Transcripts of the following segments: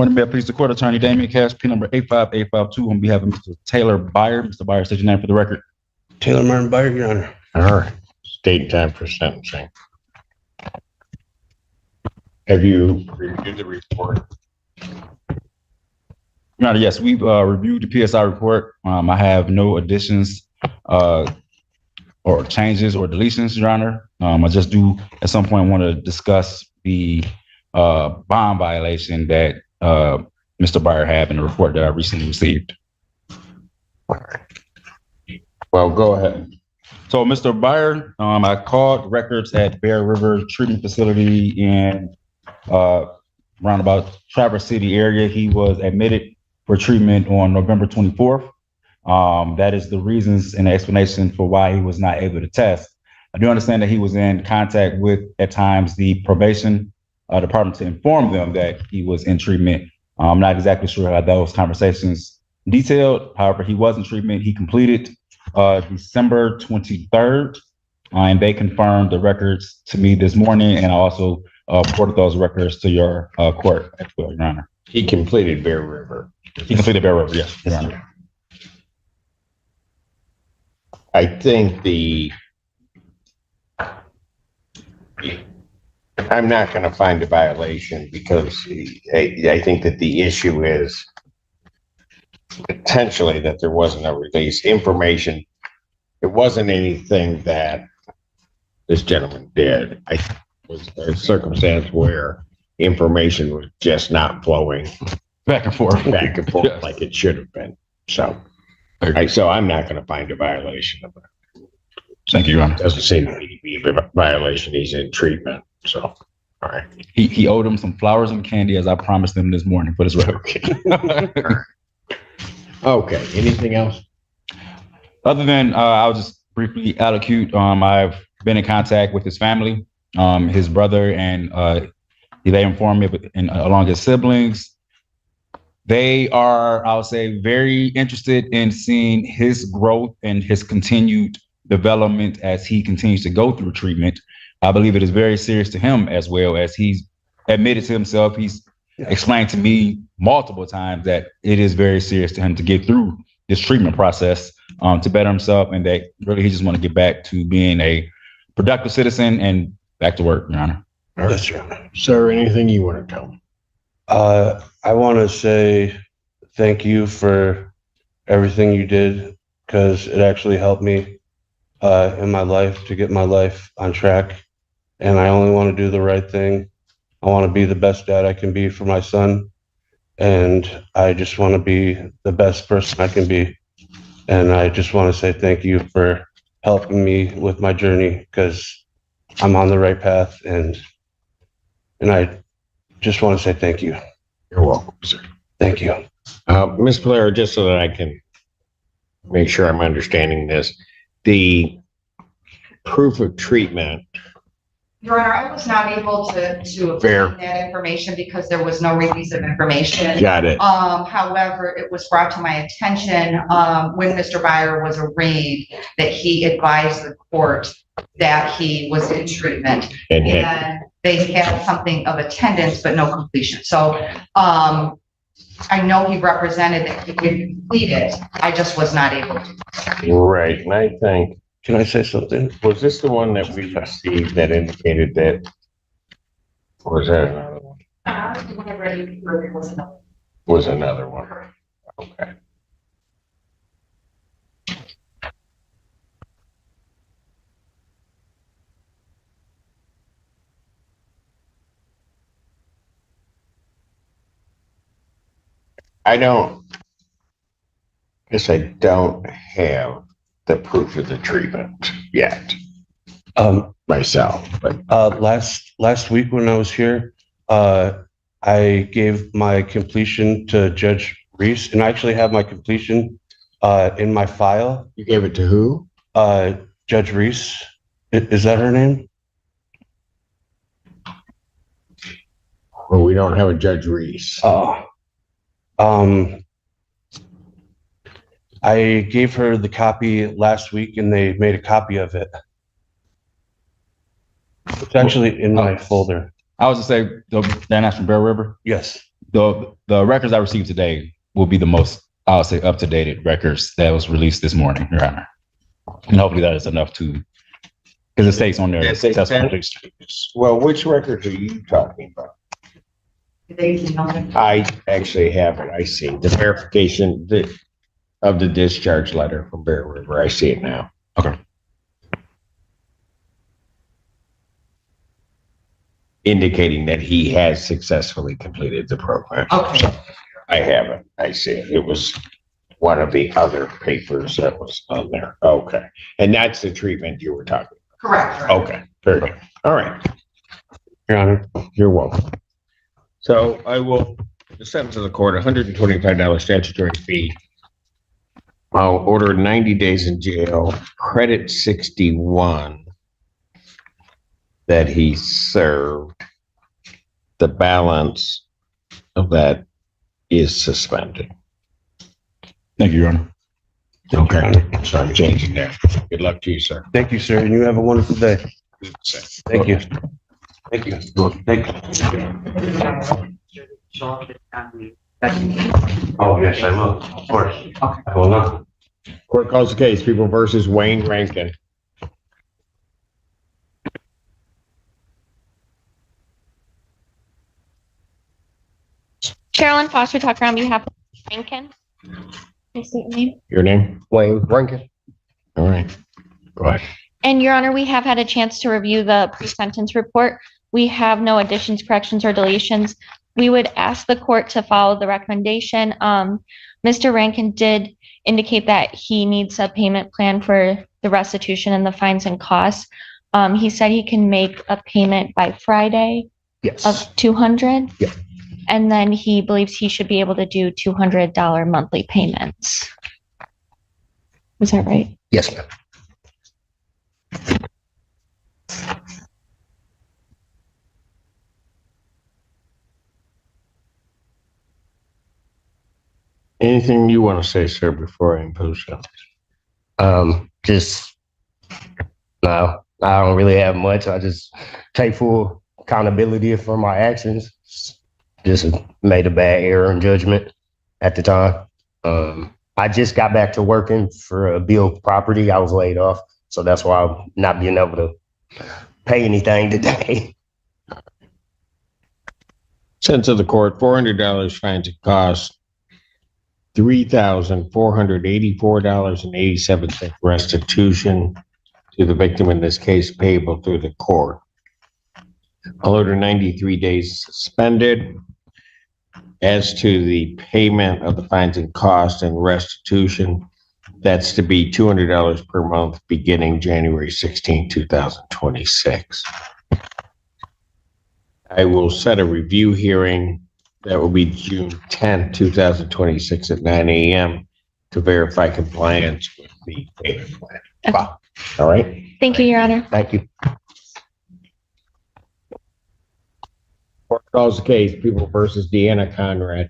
Morning, Mayor, please, the court attorney, Damian Cash, P number 85852, on behalf of Mr. Taylor Byer. Mr. Byer, state your name for the record. Taylor Martin Byer, Your Honor. All right. Date and time for sentencing. Have you reviewed the report? Your Honor, yes, we've reviewed the PSI report. I have no additions or changes or deletions, Your Honor. I just do at some point want to discuss the bond violation that Mr. Byer had in the report that I recently received. All right. Well, go ahead. So, Mr. Byer, I called records at Byer River Treatment Facility in around about Traverse City area. He was admitted for treatment on November 24th. That is the reasons and the explanation for why he was not able to test. I do understand that he was in contact with, at times, the probation department to inform them that he was in treatment. I'm not exactly sure how those conversations detailed. However, he was in treatment. He completed December 23rd, and they confirmed the records to me this morning, and I also reported those records to your court as well, Your Honor. He completed Bear River. He completed Byer River, yes, Your Honor. I think I'm not going to find a violation because I think that the issue is potentially that there wasn't a release information. It wasn't anything that this gentleman did. I was a circumstance where information was just not flowing Back and forth. yes, like it should have been. So I'm not going to find a violation of it. Thank you, Your Honor. Doesn't seem to be a violation. He's in treatment. So, all right. He owed him some flowers and candy, as I promised him this morning for this record. Okay. Okay. Anything else? Other than I'll just briefly allocute. I've been in contact with his family, his brother, and they informed me along his siblings. They are, I would say, very interested in seeing his growth and his continued development as he continues to go through treatment. I believe it is very serious to him, as well as he's admitted to himself. He's explained to me multiple times that it is very serious to him to get through this treatment process to better himself, and that really he just want to get back to being a productive citizen and back to work, Your Honor. Yes, Your Honor. Sir, anything you want to tell me? I want to say thank you for everything you did, because it actually helped me in my life to get my life on track. And I only want to do the right thing. I want to be the best dad I can be for my son. And I just want to be the best person I can be. And I just want to say thank you for helping me with my journey, because I'm on the right path. And I just want to say thank you. You're welcome, sir. Thank you. Ms. Blair, just so that I can make sure I'm understanding this, the proof of treatment. Your Honor, I was not able to obtain that information because there was no release of information. Got it. However, it was brought to my attention when Mr. Byer was arraigned that he advised the court that he was in treatment, and they had something of attendance but no completion. So I know he represented that he did complete it. I just was not able to. Right, and I think, Can I say something? was this the one that we received that indicated that, or was that another one? Whenever it was another. Was another one. Okay. I don't have the proof of the treatment yet myself, but Last week when I was here, I gave my completion to Judge Reese, and I actually have my completion in my file. you gave it to who? Judge Reese, is that her name? Well, we don't have a Judge Reese. I gave her the copy last week, and they made a copy of it. It's actually in my folder. I was to say, that's from Byer River. Yes. The records I received today will be the most, I'll say, up to date records that was released this morning, Your Honor. And hopefully that is enough to, because it states on there. Yes, they successful- Well, which records are you talking about? They email it. I actually have it. I see the verification of the discharge letter from Bear River. I see it now. Okay. Indicating that he has successfully completed the program. Okay. I have it. I see it. It was one of the other papers that was on there. Okay. And that's the treatment you were talking Correct. about. Okay. Very good. All right. Your Honor. You're welcome. So I will, the sentence of the court, $125 statutory fee. I'll order 90 days in jail, credit 61 that he served. The balance of that is suspended. Thank you, Your Honor. Okay. So I'm changing that. Good luck to you, sir. Thank you, sir, and you have a wonderful day. Thank you. Thank you. Thank you. Oh, yes, I will, of course. I will not. Court calls the case, People versus Wayne Ranken. Carolyn Foster Tucker on behalf of Ranken. Can I state your name? Your name? Wayne Ranken. All right. Go ahead. And Your Honor, we have had a chance to review the pre-sentence report. We have no additions, corrections, or deletions. We would ask the court to follow the recommendation. Mr. Rankin did indicate that he needs a payment plan for the restitution and the fines and costs. He said he can make a payment by Friday Yes. of $200. Yeah. And then he believes he should be able to do $200 monthly payments. Was that right? Yes, ma'am. Anything you want to say, sir, before I impose sentence? Just no, I don't really have much. I just take full accountability for my actions. Just made a bad error in judgment at the time. I just got back to working for a Bill property. I was laid off, so that's why I'm not being able to pay anything today. Sentence of the court, $400 fines and costs, $3,484.87 restitution to the victim in this case payable through the court. I'll order 93 days suspended. As to the payment of the fines and costs and restitution, that's to be $200 per month beginning January 16, 2026. I will set a review hearing that will be June 10th, 2026 at 9 a.m. to verify compliance with the payment plan. Okay. Wow. All right. Thank you, Your Honor. Thank you. Court calls the case, People versus Deanna Conrad.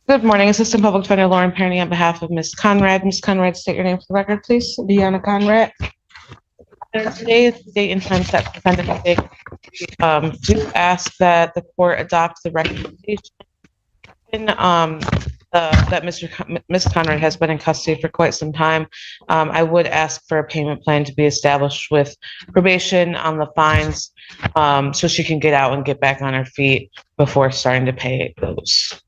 Good morning, Assistant Public Defender Lauren Perny on behalf of Ms. Conrad. Ms. Conrad, state your name for the record, please. Deanna Conrad. Today is the date and time set for defendant today. Do ask that the court adopt the recommendation that Ms. Conrad has been in custody for quite some time. I would ask for a payment plan to be established with probation on the fines, so she can get out and get back on her feet before starting to pay those.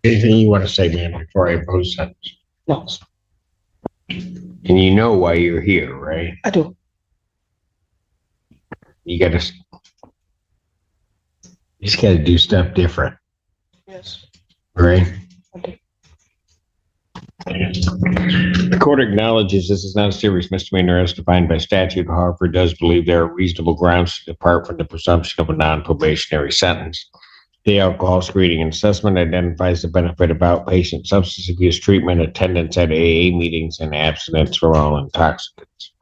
Anything you want to say, ma'am, before I impose sentence? No, And you know why you're here, right? I do. You just gotta do stuff different, Yes. right? The court acknowledges this is not a serious misdemeanor as defined by statute, however, does believe there are reasonable grounds to depart from the presumption of a non-probationary sentence. The alcohol screening and assessment identifies the benefit of outpatient substance abuse treatment, attendance at AA meetings, and abstinence from all intoxicants.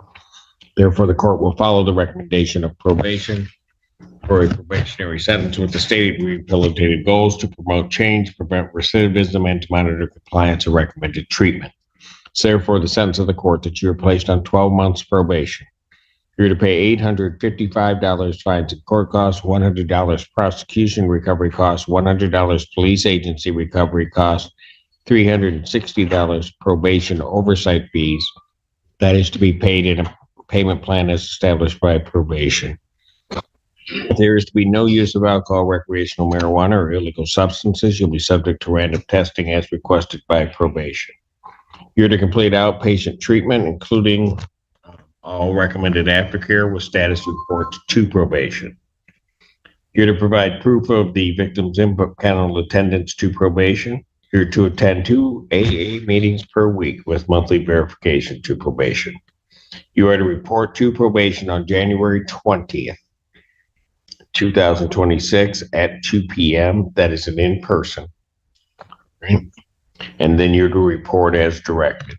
Therefore, the court will follow the recommendation of probation for a probationary sentence with the stated rehabilitative goals to promote change, prevent recidivism, and to monitor compliance and recommended treatment. So therefore, the sentence of the court that you are placed on 12 months probation. You're to pay $855 fines and court costs, $100 prosecution recovery costs, $100 police agency recovery costs, $360 probation oversight fees. That is to be paid in a payment plan as established by probation. There is to be no use of alcohol, recreational marijuana, or illegal substances. You'll be subject to random testing as requested by probation. You're to complete outpatient treatment, including all recommended aftercare with status reports to probation. You're to provide proof of the victim's input panel attendance to probation. You're to attend 2 AA meetings per week with monthly verification to probation. You are to report to probation on January 20th, 2026 at 2 p.m. That is an in-person. Right? And then you're to report as directed.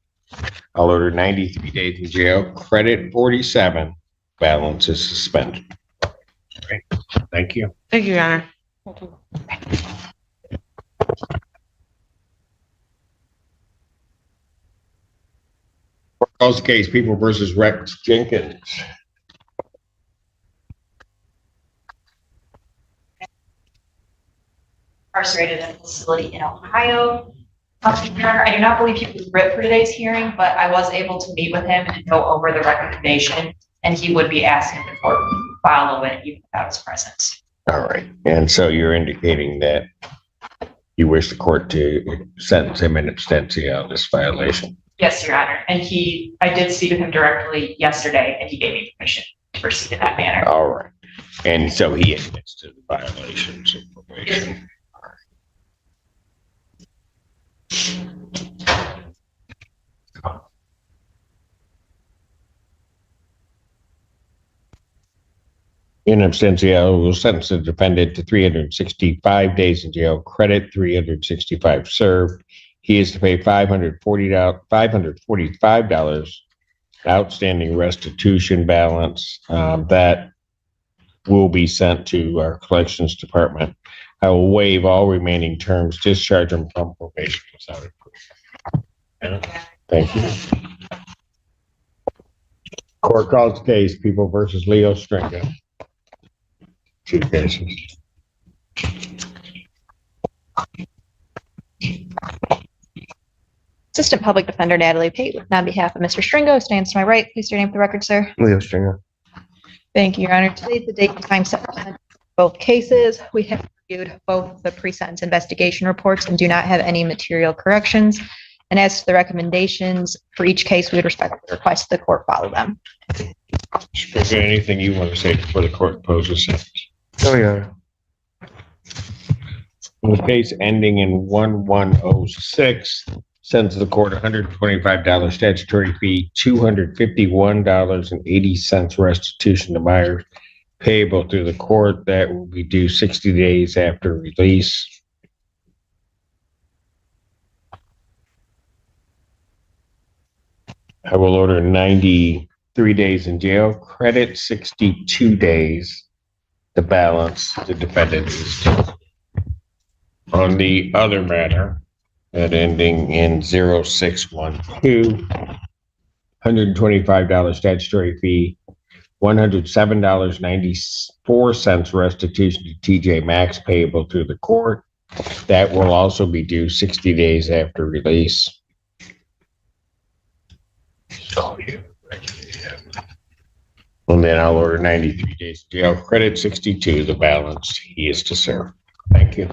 I'll order 93 days in jail, credit 47, balance is suspended. Right. Thank you. Thank you, Your Honor. Calls the case, People versus Rex Jenkins. Incarcerated in a facility in Ohio. Your Honor, I do not believe he was writ for today's hearing, but I was able to meet with him and go over the recommendation, and he would be asking the court to follow it even without his presence. All right. And so you're indicating that you wish the court to sentence him in absentia on this violation. Yes, Your Honor. And I did speak with him directly yesterday, and he gave me permission to proceed in that manner. All right. And so he admits to the violations of probation. In absentia, will sentence the defendant to 365 days in jail, credit 365 served. He is to pay $545 outstanding restitution balance that will be sent to our collections department. I will waive all remaining terms, discharge him from probation without approval. Thank you. Court calls the case, People versus Leo Stringa. 2 cases. Assistant Public Defender Natalie Pate, on behalf of Mr. Stringo, stands to my right. Please state your name for the record, sir. Leo Stringer. Thank you, Your Honor. Today is the date and time set for both cases. We have reviewed both the pre-sentence investigation reports and do not have any material corrections. And as to the recommendations for each case, we would respectfully request the court follow them. Is there anything you want to say before the court imposes sentence? Oh, yeah. In the case ending in 1106, sends the court $125 statutory fee, $251.80 restitution to Byer payable through the court. That will be due 60 days after release. I will order 93 days in jail, credit 62 days. The balance, the defendant is due. On the other matter, that ending in 0612, $125 statutory fee, $107.94 restitution to TJ Maxx payable through the court. That will also be due 60 days after release. And then I'll order 93 days jail, credit 62, the balance he is to serve. Thank you.